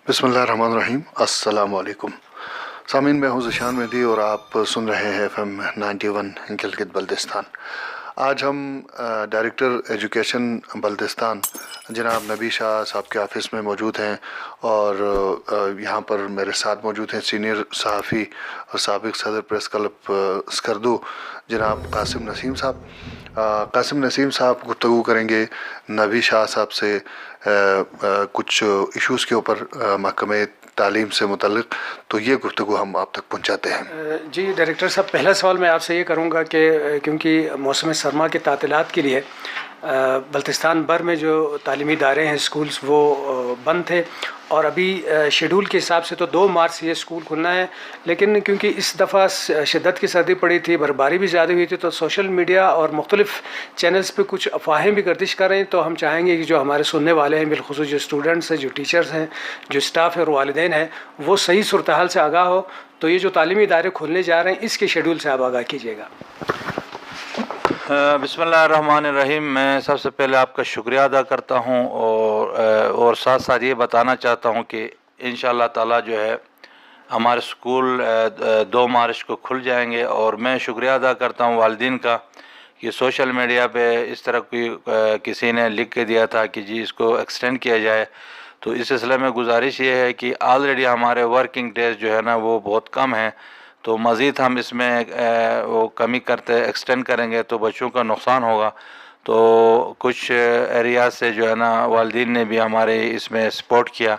बिस्मिल्लाहिर्रहमानिर्रहीम। अस्सलाम वालेकुम सामीन, मैं हूं ज़िशान मेहदी और आप सुन रहे हैं FM 91 गिलगित बल्तिस्तान। आज हम डायरेक्टर एजुकेशन बल्तिस्तान जनाब नबी शाह साहब के ऑफ़िस में मौजूद हैं और यहाँ पर मेरे साथ मौजूद हैं सीनियर सहाफ़ी और साबिक़ सदर प्रेस क्लब स्कर्दू जनाब कासिम नसीम साहब। कासिम नसीम साहब गुफ्तगू करेंगे नबी शाह साहब से कुछ इश्यूज़ के ऊपर महकमे तालीम से मुतल्लिक़, तो ये गुफ्तगू हम आप तक पहुँचाते हैं। जी डायरेक्टर साहब, पहला सवाल मैं आपसे ये करूँगा कि क्योंकि मौसम सरमा के तातीलात के लिए बल्तिस्तान भर में जो तालीमी इदारे हैं, स्कूल्स, वो बंद थे और अभी शेड्यूल के हिसाब से तो 2 मार्च से ये स्कूल खुलना है, लेकिन क्योंकि इस दफ़ा शिद्दत की सर्दी पड़ी थी, बर्फबारी भी ज़्यादा हुई थी, तो सोशल मीडिया और मुख्तलिफ़ चैनल्स पे कुछ अफवाहें भी गर्दिश कर रहे हैं। तो हम चाहेंगे कि जो हमारे सुनने वाले हैं, बिलखुसूस जो स्टूडेंट्स हैं, जो टीचर्स हैं, जो स्टाफ है और वालिदैन हैं, वो सही सूरत हाल से आगाह हो। तो ये जो तालीमी इदारे खुलने जा रहे हैं, इसके शेड्यूल से आप आगाह कीजिएगा। बिस्मिल्लाहिर्रहमानिर्रहीम। मैं सबसे पहले आपका शुक्रिया अदा करता हूँ और साथ साथ ये बताना चाहता हूँ कि इंशाअल्लाह ताला जो है हमारे स्कूल 2 मार्च को खुल जाएंगे। और मैं शुक्रिया अदा करता हूँ वालिदीन का कि सोशल मीडिया पे इस तरह किसी ने लिख के दिया था कि जी इसको एक्सटेंड किया जाए। तो इस सिलसिले में गुजारिश ये है कि ऑलरेडी हमारे वर्किंग डेज जो है ना वो बहुत कम हैं, तो मज़ीद हम इसमें वो कमी करते एक्सटेंड करेंगे तो बच्चों का नुकसान होगा। तो कुछ एरिया से जो है ना वालिदीन ने भी हमारे इसमें सपोर्ट किया,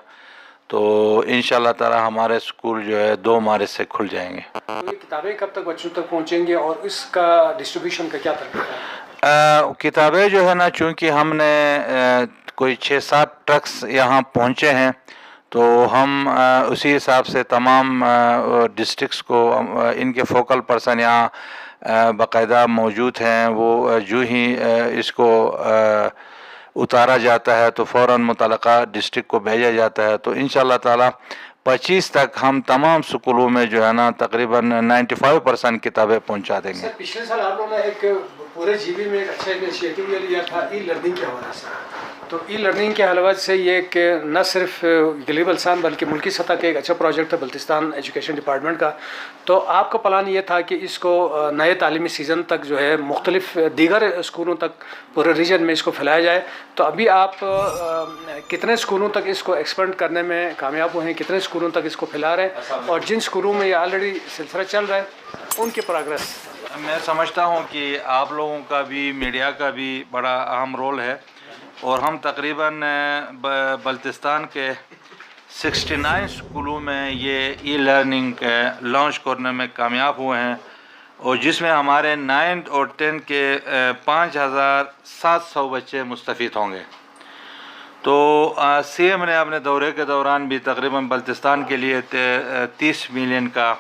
तो इंशाअल्लाह ताला हमारे स्कूल जो है 2 मार्च से खुल जाएंगे। तो ये किताबें कब तक बच्चों तक पहुँचेंगे और इसका डिस्ट्रीब्यूशन का क्या तरीका है? किताबें जो है ना, चूँकि हमने कोई 6-7 ट्रक्स यहाँ पहुँचे हैं, तो हम उसी हिसाब से तमाम डिस्ट्रिक्ट्स को इनके फोकल पर्सन यहाँ बाकायदा मौजूद हैं। वो जो ही इसको उतारा जाता है तो फ़ौरन मुतल्लिक़ा डिस्ट्रिक्ट को भेजा जाता है। तो इंशाअल्लाह ताला 25 तक हम तमाम स्कूलों में जो है ना तकरीबन 95% किताबें पहुँचा देंगे। सर, पिछले साल आप लोगों ने एक पूरे GB में एक अच्छा इनिशिएटिव लिया था ई लर्निंग के हवाले से। तो ई लर्निंग के हवाले से ये एक न सिर्फ गिलगित बल्तिस्तान बल्कि मुल्की सतह के एक अच्छा प्रोजेक्ट है बल्तिस्तान एजुकेशन डिपार्टमेंट का। तो आपका प्लान ये था कि इसको नए तालीमी सीज़न तक जो है मुख्तलिफ दीगर स्कूलों तक पूरे रीजन में इसको फैलाया जाए। तो अभी आप कितने स्कूलों तक इसको एक्सपेंड करने में कामयाब हुए हैं, कितने स्कूलों तक इसको फैला रहे हैं, और जिन स्कूलों में ये ऑलरेडी सिलसिला चल रहा है उनकी प्रोग्रेस? मैं समझता हूँ कि आप लोगों का भी, मीडिया का भी बड़ा अहम रोल है और हम तकरीबन बल्तिस्तान के 69 स्कूलों में ये ई लर्निंग लॉन्च करने में कामयाब हुए हैं, और जिसमें हमारे 9th और 10th के 5700 बच्चे मुस्तफ़ीद होंगे। तो CM ने अपने दौरे के दौरान भी तकरीबन बल्तिस्तान के लिए 30 मिलियन का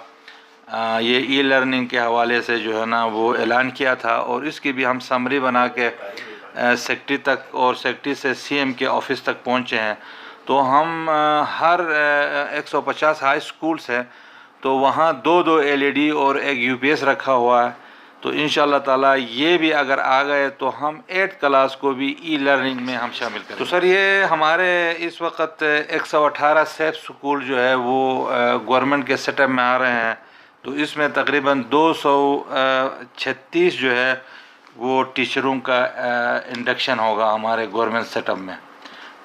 ये ई लर्निंग के हवाले से जो है ना वो ऐलान किया था, और इसकी भी हम समरी बना के सेक्रेटरी तक और सेक्रेटरी से CM के ऑफिस तक पहुंचे हैं। तो हम हर 150 हाई स्कूल्स हैं, तो वहाँ 2-2 LED और एक UPS रखा हुआ है। तो इंशाअल्लाह ताला ये भी अगर आ गए तो हम 8th क्लास को भी ई लर्निंग में हम शामिल करें। तो सर, ये हमारे इस वक्त 118 सेफ स्कूल जो है वो गवर्नमेंट के सेटअप में आ रहे हैं। तो इसमें तकरीबन 236 जो है वो टीचरों का इंडक्शन होगा हमारे गवर्नमेंट सेटअप में।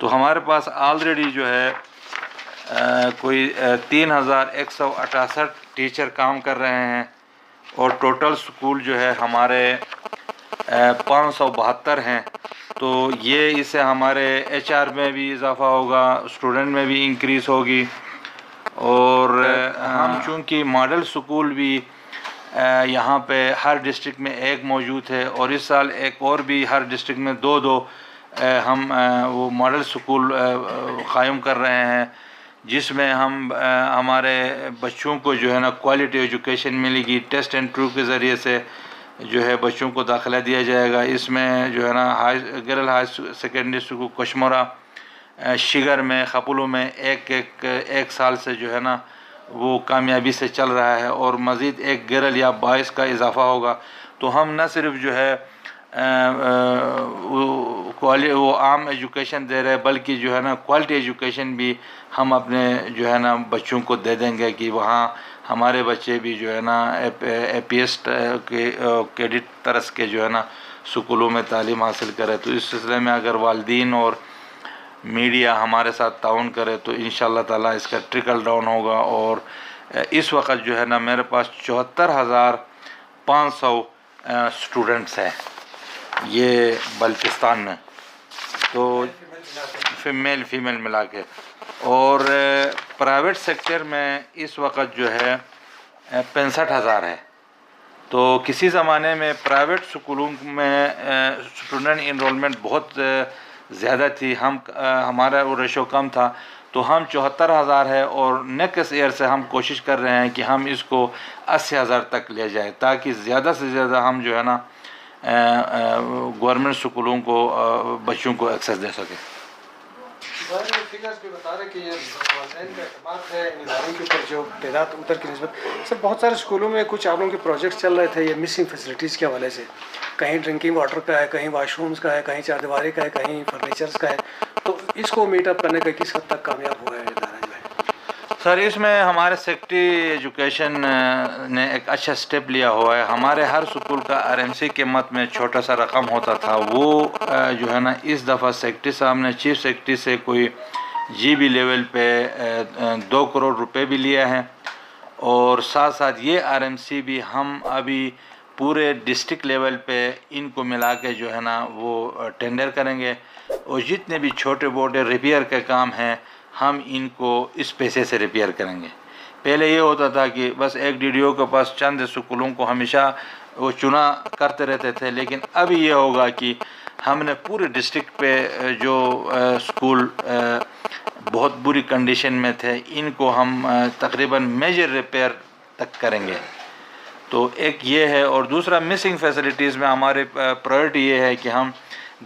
तो हमारे पास ऑलरेडी जो है कोई 3168 टीचर काम कर रहे हैं, और टोटल स्कूल जो है हमारे 572 हैं। तो ये इससे हमारे HR में भी इजाफ़ा होगा, स्टूडेंट में भी इंक्रीज़ होगी। और हम चूँकि मॉडल स्कूल भी यहाँ पे हर डिस्ट्रिक्ट में एक मौजूद है, और इस साल एक और भी हर डिस्ट्रिक्ट में 2-2 हम वो मॉडल स्कूल क़ायम कर रहे हैं, जिसमें हम हमारे बच्चों को जो है ना क्वालिटी एजुकेशन मिलेगी। टेस्ट एंड ट्रू के ज़रिए से जो है बच्चों को दाखिला दिया जाएगा। इसमें जो है ना girl high secondary school Kashmora, Shigar में, खपुलों में एक साल से जो है ना वो कामयाबी से चल रहा है, और मज़ीद एक गर्ल या 22 का इजाफ़ा होगा। तो हम न सिर्फ जो है وہ عام ایجوکیشن دے رہے بلکہ جو ہے نا کوالٹی ایجوکیشن بھی ہم اپنے جو ہے نا بچوں کو دے دیں گے کہ وہاں ہمارے بچے بھی جو ہے نا اے پی ایس کے کیڈٹ طرز کے جو ہے نا سکولوں میں تعلیم حاصل کرے. تو اس سلسلے میں اگر والدین اور میڈیا ہمارے ساتھ تعاون کرے تو انشاءاللہ تعالیٰ اس کا ٹرکل ڈاؤن ہوگا. اور اس وقت جو ہے نا میرے پاس 74,500 اسٹوڈنٹس ہیں یہ بلتستان میں, تو میل فیمیل ملا کے. اور پرائیویٹ سیکٹر میں اس وقت جو ہے 65,000 ہے. تو کسی زمانے میں پرائیویٹ سکولوں میں اسٹوڈنٹ انرولمنٹ بہت زیادہ تھی, ہمارا وہ ریشو کم تھا, تو ہم 74,000 ہے اور نیکسٹ ایئر سے ہم کوشش کر رہے ہیں کہ ہم اس کو 80,000 تک لے جائیں تاکہ زیادہ سے زیادہ ہم جو ہے نا گورنمنٹ سکولوں کو بچوں کو ایکسیس دے سکیں. فگرز بھی بتا رہے کہ یہ والدین کا اعتماد ہے ان اداروں کے اوپر جو تعداد ادھر کی نسبت. سر بہت سارے اسکولوں میں کچھ آپ لوگوں کے پروجیکٹس چل رہے تھے یہ مسنگ فیسلٹیز کے حوالے سے, کہیں ڈرنکنگ واٹر کا ہے, کہیں واش رومز کا ہے, کہیں چار دیواری کا ہے, کہیں فرنیچرز کا ہے. تو اس کو میٹ اپ کرنے کا کس حد تک کامیاب ہوا ہے ادارہ جو ہے؟ سر اس میں ہمارے سیکٹری ایجوکیشن نے ایک اچھا اسٹیپ لیا ہوا ہے. ہمارے ہر سکول کا RMC کے مت میں چھوٹا سا رقم ہوتا تھا, وہ جو ہے نا اس دفعہ سیکٹری صاحب نے چیف سیکٹری سے کوئی GB لیول پہ 2 کروڑ روپے بھی لیا ہے. اور ساتھ ساتھ یہ RMC بھی ہم ابھی پورے ڈسٹرکٹ لیول پہ ان کو ملا کے جو ہے نا وہ ٹینڈر کریں گے, اور جتنے بھی چھوٹے موٹے ریپیئر کے کام ہیں ہم ان کو اس پیسے سے ریپیئر کریں گے. پہلے یہ ہوتا تھا کہ بس ایک DDO کے پاس چند سکولوں کو ہمیشہ وہ چنا کرتے رہتے تھے, لیکن اب یہ ہوگا کہ ہم نے پورے ڈسٹرکٹ پہ جو سکول بہت بری کنڈیشن میں تھے ان کو ہم تقریباً میجر ریپیئر تک کریں گے. تو ایک یہ ہے, اور دوسرا مسنگ فیسلٹیز میں ہمارے پرائورٹی یہ ہے کہ ہم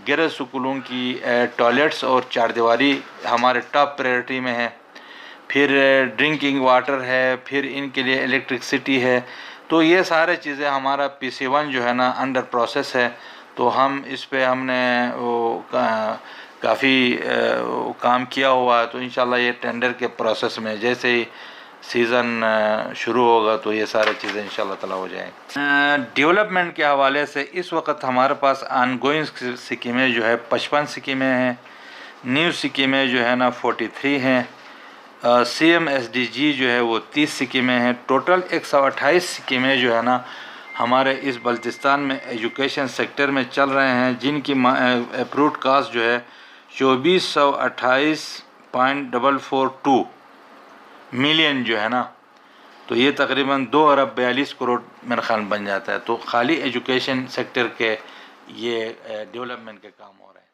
گرل سکولوں کی ٹوائلٹس اور چار دیواری ہمارے ٹاپ پرائورٹی میں ہے. پھر ڈرنکنگ واٹر ہے, پھر ان کے لیے الیکٹرکسٹی ہے. تو یہ سارے چیزیں ہمارا PC1 جو ہے نا انڈر پروسیس ہے. تو ہم اس پہ ہم نے کافی کام کیا ہوا ہے. تو انشاءاللہ یہ ٹینڈر کے پروسیس میں جیسے ہی سیزن شروع ہوگا تو یہ سارے چیزیں انشاءاللہ تعالیٰ ہو جائیں گی. ڈیولپمنٹ کے حوالے سے اس وقت ہمارے پاس آن گوئنگ سکیمیں جو ہے 55 سکیمیں ہیں, نیو سکیمیں جو ہے نا 43 ہیں, CMSDG جو ہے وہ 30 سکیمیں ہیں. ٹوٹل 128 سکیمیں جو ہے نا ہمارے اس بلتستان میں ایجوکیشن سیکٹر میں چل رہے ہیں, جن کی اپروڈ کاسٹ جو ہے 2428.442 ملین جو ہے نا, تو یہ تقریباً 2 ارب 42 کروڑ میرا خیال بن جاتا ہے. تو خالی ایجوکیشن سیکٹر کے یہ ڈیولپمنٹ کے کام ہو رہے ہیں.